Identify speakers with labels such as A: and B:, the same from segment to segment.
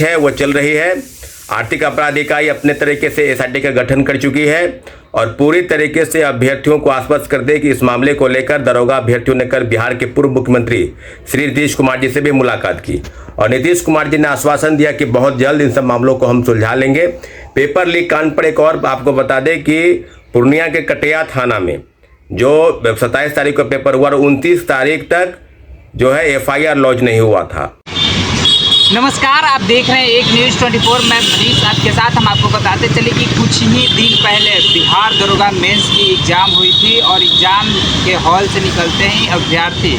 A: है वो चल रही है। आर्थिक अपराध इकाई अपने तरीके से एसआईटी का गठन कर चुकी है और पूरी तरीके से अभ्यर्थियों को आश्वस्त कर दे कि इस मामले को लेकर दरोगा अभ्यर्थियों ने कल बिहार के पूर्व मुख्यमंत्री श्री नीतीश कुमार जी से भी मुलाकात की और नीतीश कुमार जी ने आश्वासन दिया कि बहुत जल्द इन सब मामलों को हम सुलझा लेंगे। पेपर लीक कांड पर एक और आपको बता दें कि पूर्णिया के कटिया थाना में जो 27 तारीख को पेपर हुआ और 29 तारीख तक जो है एफआईआर लॉन्च नहीं हुआ था।
B: नमस्कार, आप देख रहे हैं एक न्यूज़ 24। मैं मनीष आपके साथ। हम आपको बताते चले कि कुछ ही दिन पहले बिहार दरोगा मेंस की एग्ज़ाम हुई थी और एग्ज़ाम के हॉल से निकलते ही अभ्यर्थी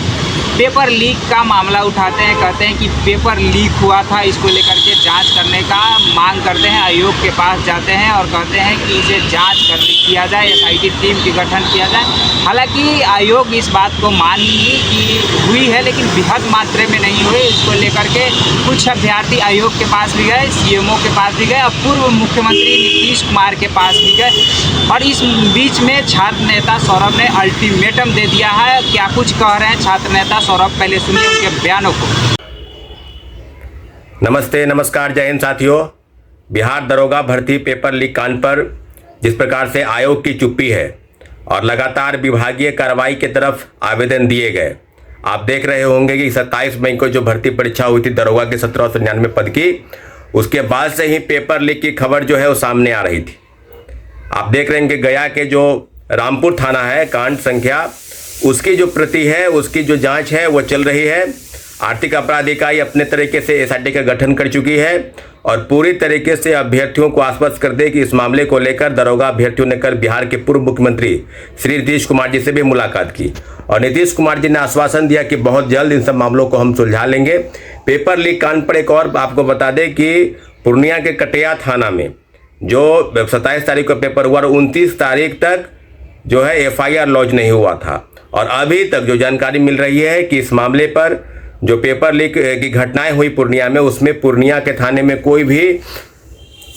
B: पेपर लीक का मामला उठाते हैं। कहते हैं कि पेपर लीक हुआ था, इसको लेकर के जांच करने का मांग करते हैं। आयोग के पास जाते हैं और कहते हैं कि इसे जांच किया जाए, एसआईटी टीम की गठन किया जाए। हालांकि आयोग इस बात को मान ली कि हुई है, लेकिन बेहद मात्रा में नहीं हुई। इसको लेकर के कुछ अभ्यर्थी आयोग के पास भी गए, सीएमओ के पास भी गए और पूर्व मुख्यमंत्री नीतीश कुमार के पास भी गए। और इस बीच में छात्र नेता सौरभ ने अल्टीमेटम दे दिया है। क्या कुछ कह रहे हैं छात्र नेता सौरभ, पहले सुनिए उनके बयानों को।
A: नमस्ते, नमस्कार, जय हिंद साथियों। बिहार दरोगा भर्ती पेपर लीक कांड पर जिस प्रकार से आयोग की चुप्पी है और लगातार विभागीय कार्रवाई की तरफ आवेदन दिए गए। आप देख रहे होंगे कि 27 मई को जो भर्ती परीक्षा हुई थी दरोगा की 1799 पद की, उसके बाद से ही पेपर लीक की खबर जो है वो सामने आ रही थी। आप देख रहे हैं कि गया के जो रामपुर थाना है, कांड संख्या उसकी जो प्रति है, उसकी जो जांच है वो चल रही है। आर्थिक अपराध इकाई अपने तरीके से एसआईटी का गठन कर चुकी है और पूरी तरीके से अभ्यर्थियों को आश्वस्त कर दे कि इस मामले को लेकर दरोगा अभ्यर्थियों ने कल बिहार के पूर्व मुख्यमंत्री श्री नीतीश कुमार जी से भी मुलाकात की और नीतीश कुमार जी ने आश्वासन दिया कि बहुत जल्द इन सब मामलों को हम सुलझा लेंगे। पेपर लीक कांड पर एक और आपको बता दें कि पूर्णिया के कटिया थाना में जो 27 तारीख को पेपर हुआ और 29 तारीख तक जो है एफआईआर लॉन्च नहीं हुआ था। और अभी तक जो जानकारी मिल रही है कि इस मामले पर जो पेपर लीक की घटनाएं हुई पूर्णिया में, उसमें पूर्णिया के थाने में कोई भी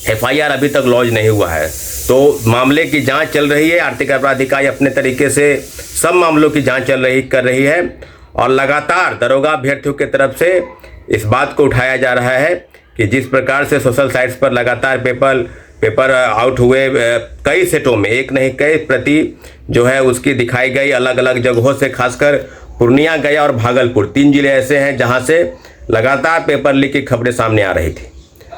A: एफआईआर अभी तक लॉन्च नहीं हुआ है। तो मामले की जांच चल रही है। आर्थिक अपराध इकाई अपने तरीके से सब मामलों की जांच कर रही है और लगातार दरोगा अभ्यर्थियों की तरफ से इस बात को उठाया जा रहा है कि जिस प्रकार से सोशल साइट्स पर लगातार पेपर आउट हुए, कई सेटों में, एक नहीं कई प्रति जो है उसकी दिखाई गई अलग अलग जगहों से, खासकर पूर्णिया, गया और भागलपुर, 3 जिले ऐसे हैं जहां से लगातार पेपर लीक की खबरें सामने आ रही थी।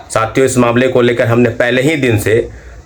A: साथियों, इस मामले को लेकर हमने पहले ही दिन से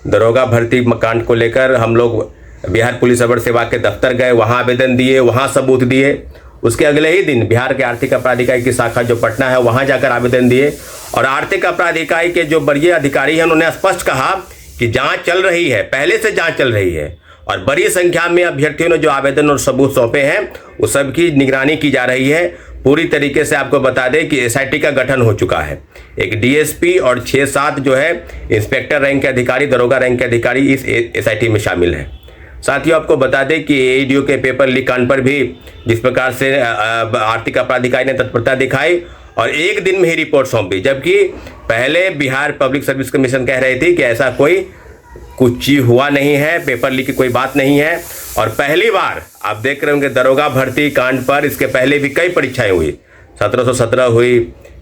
A: दरोगा भर्ती कांड को लेकर हम लोग बिहार पुलिस अवर सेवा के दफ्तर गए, वहां आवेदन दिए, वहां सबूत दिए। उसके अगले ही दिन बिहार के आर्थिक अपराध इकाई की शाखा जो पटना है वहां जाकर आवेदन दिए और आर्थिक अपराध इकाई के जो वरीय अधिकारी हैं उन्होंने स्पष्ट कहा कि जांच चल रही है, पहले से जांच चल रही है और बड़ी संख्या में अभ्यर्थियों ने जो आवेदन और सबूत सौंपे हैं उस सब की निगरानी की जा रही है। पूरी तरीके से आपको बता दें कि एसआईटी का गठन हो चुका है। एक डीएसपी और 6-7 जो है इंस्पेक्टर रैंक के अधिकारी, दरोगा रैंक के अधिकारी इस एसआईटी में शामिल हैं। साथियों, आपको बता दें कि एईडीओ के पेपर लीक कांड पर भी जिस प्रकार से आर्थिक अपराध इकाई ने तत्परता दिखाई और एक दिन में ही रिपोर्ट सौंपी, जबकि पहले बिहार पब्लिक सर्विस कमीशन कह रही थी कि ऐसा कोई कुछ चीज हुआ नहीं है, पेपर लीक की कोई बात नहीं है। और पहली बार आप देख रहे होंगे दरोगा भर्ती कांड पर, इसके पहले भी कई परीक्षाएं हुई, 1717 हुई,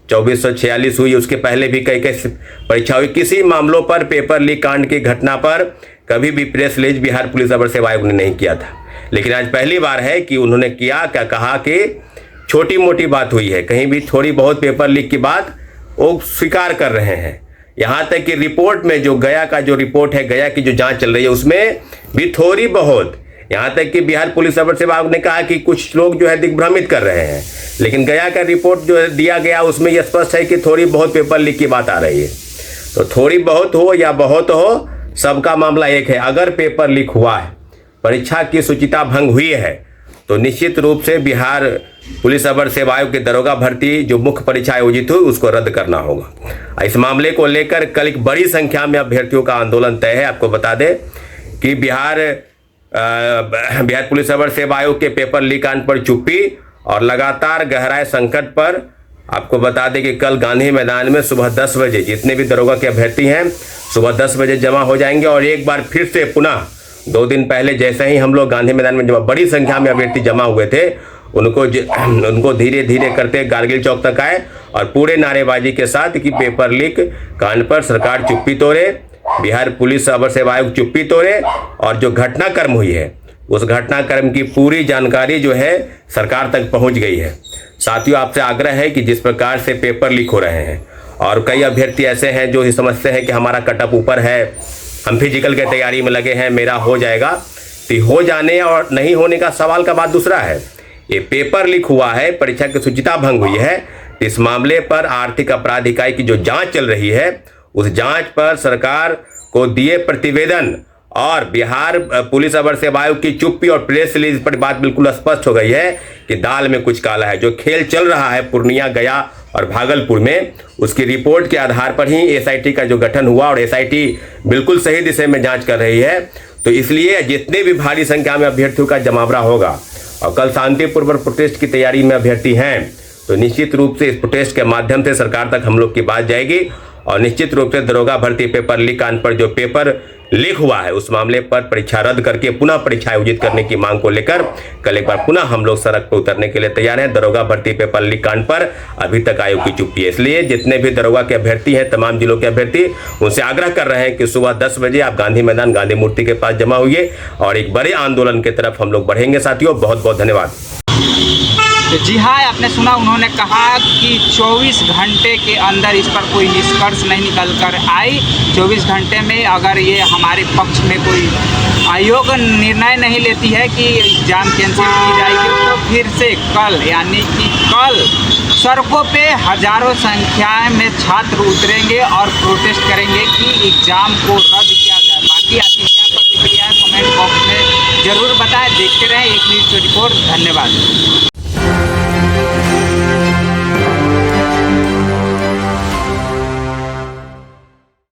A: 2446 हुई, उसके पहले भी कई परीक्षा हुई। किसी मामलों पर पेपर लीक कांड की घटना पर कभी भी प्रेस रिलीज बिहार पुलिस अवर सेवा आयोग ने नहीं किया था, लेकिन आज पहली बार है कि उन्होंने किया। क्या कहा कि छोटी मोटी बात हुई है, कहीं भी थोड़ी बहुत पेपर लीक की बात वो स्वीकार कर रहे हैं। यहाँ तक कि रिपोर्ट में जो गया का जो रिपोर्ट है, गया की जो जांच चल रही है उसमें भी थोड़ी बहुत, यहाँ तक कि बिहार पुलिस अवर सेवा आयोग ने कहा कि कुछ लोग जो है दिग्भ्रमित कर रहे हैं, लेकिन गया का रिपोर्ट जो दिया गया उसमें यह स्पष्ट है कि थोड़ी बहुत पेपर लीक की बात आ रही है। तो थोड़ी बहुत हो या बहुत हो, सबका मामला एक है। अगर पेपर लीक हुआ है, परीक्षा की शुचिता भंग हुई है, तो निश्चित रूप से बिहार पुलिस अवर सेवा आयोग की दरोगा भर्ती जो मुख्य परीक्षा आयोजित हुई उसको रद्द करना होगा। इस मामले को लेकर कल एक बड़ी संख्या में अभ्यर्थियों का आंदोलन तय है। आपको बता दें कि बिहार पुलिस अवर सेवा आयोग के पेपर लीक कांड पर चुप्पी और लगातार गहराए संकट पर आपको बता दें कि कल गांधी मैदान में सुबह 10 बजे जितने भी दरोगा के अभ्यर्थी हैं सुबह 10 बजे जमा हो जाएंगे और एक बार फिर से पुनः 2 दिन पहले जैसे ही हम लोग गांधी मैदान में जमा बड़ी संख्या में अभ्यर्थी जमा हुए थे, उनको धीरे धीरे करते कारगिल चौक तक आए और पूरे नारेबाजी के साथ कि पेपर लीक कांड पर सरकार चुप्पी तोड़े, बिहार पुलिस अवर सेवा आयोग चुप्पी तोड़े और जो घटनाक्रम हुई है उस घटनाक्रम की पूरी जानकारी जो है सरकार तक पहुंच गई है। साथियों, आपसे आग्रह है कि जिस प्रकार से पेपर लीक हो रहे हैं और कई अभ्यर्थी ऐसे हैं जो समझते हैं कि हमारा कटअप ऊपर है, हम फिजिकल के तैयारी में लगे हैं, मेरा हो जाएगा, तो हो जाने और नहीं होने का सवाल का बात दूसरा है। ये पेपर लीक हुआ है, परीक्षा की शुचिता भंग हुई है, इस मामले पर आर्थिक अपराध इकाई की जो जांच चल रही है उस जांच पर सरकार को दिए प्रतिवेदन और बिहार पुलिस अवर सेवा आयोग की चुप्पी और प्रेस रिलीज पर बात बिल्कुल स्पष्ट हो गई है कि दाल में कुछ काला है। जो खेल चल रहा है पूर्णिया, गया और भागलपुर में, उसकी रिपोर्ट के आधार पर ही एसआईटी का जो गठन हुआ और एसआईटी बिल्कुल सही दिशा में जांच कर रही है। तो इसलिए जितने भी भारी संख्या में अभ्यर्थियों का जमावड़ा होगा और कल शांतिपूर्वक प्रोटेस्ट की तैयारी में अभ्यर्थी हैं, तो निश्चित रूप से इस प्रोटेस्ट के माध्यम से सरकार तक हम लोग की बात जाएगी और निश्चित रूप से दरोगा भर्ती पेपर लीक कांड पर जो पेपर लीक हुआ है उस मामले पर परीक्षा रद्द करके पुनः परीक्षा आयोजित करने की मांग को लेकर कल एक बार पुनः हम लोग सड़क पर उतरने के लिए तैयार हैं। दरोगा भर्ती पेपर लीक कांड पर अभी तक आयोग की चुप्पी है, इसलिए जितने भी दरोगा के अभ्यर्थी हैं, तमाम जिलों के अभ्यर्थी, उनसे आग्रह कर रहे हैं कि सुबह 10 बजे आप गांधी मैदान गांधी मूर्ति के पास जमा हुए और एक बड़े आंदोलन की तरफ हम लोग बढ़ेंगे। साथियों, बहुत बहुत धन्यवाद।
B: जी हाँ, आपने सुना, उन्होंने कहा कि 24 घंटे के अंदर इस पर कोई निष्कर्ष नहीं निकल कर आई। 24 घंटे में अगर ये हमारे पक्ष में कोई आयोग निर्णय नहीं लेती है कि एग्ज़ाम कैंसिल की जाएगी, तो फिर से कल, यानी कि कल सड़कों पे हजारों संख्या में छात्र उतरेंगे और प्रोटेस्ट करेंगे कि एग्ज़ाम को रद्द किया जाए। बाकी आपकी क्या प्रतिक्रिया है कमेंट बॉक्स में ज़रूर बताएं। देखते रहें एक न्यूज़ 24। धन्यवाद।